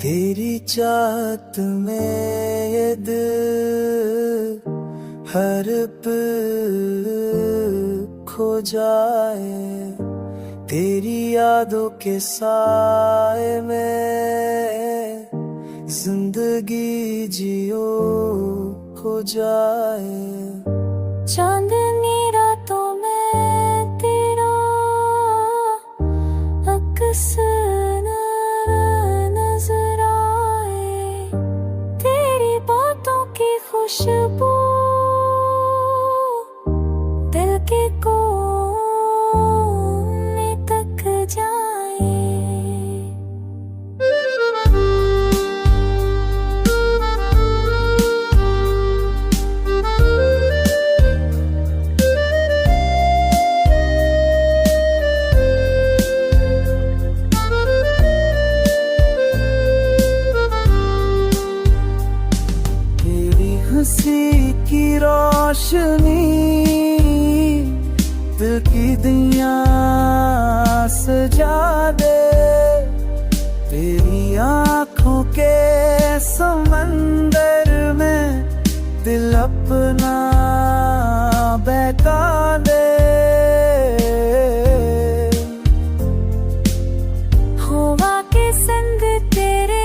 तेरी चाहत में ये दिल हर पल खो जाए, तेरी यादों के साए में जिंदगी जियो खो जाए। चांदनी रातों में तेरा अक्स नजर आए, तेरी बातों की खुशबू दिल के कोने तक जाए। हंसी की रोशनी दिल की दुनिया सजा दे, तेरी आँखों के समंदर में दिल अपना बहका दे। हवा के संग तेरे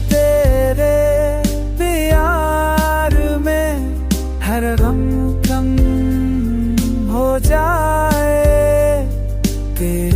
तेरे प्यार में हर गम कम हो जाए, तेरे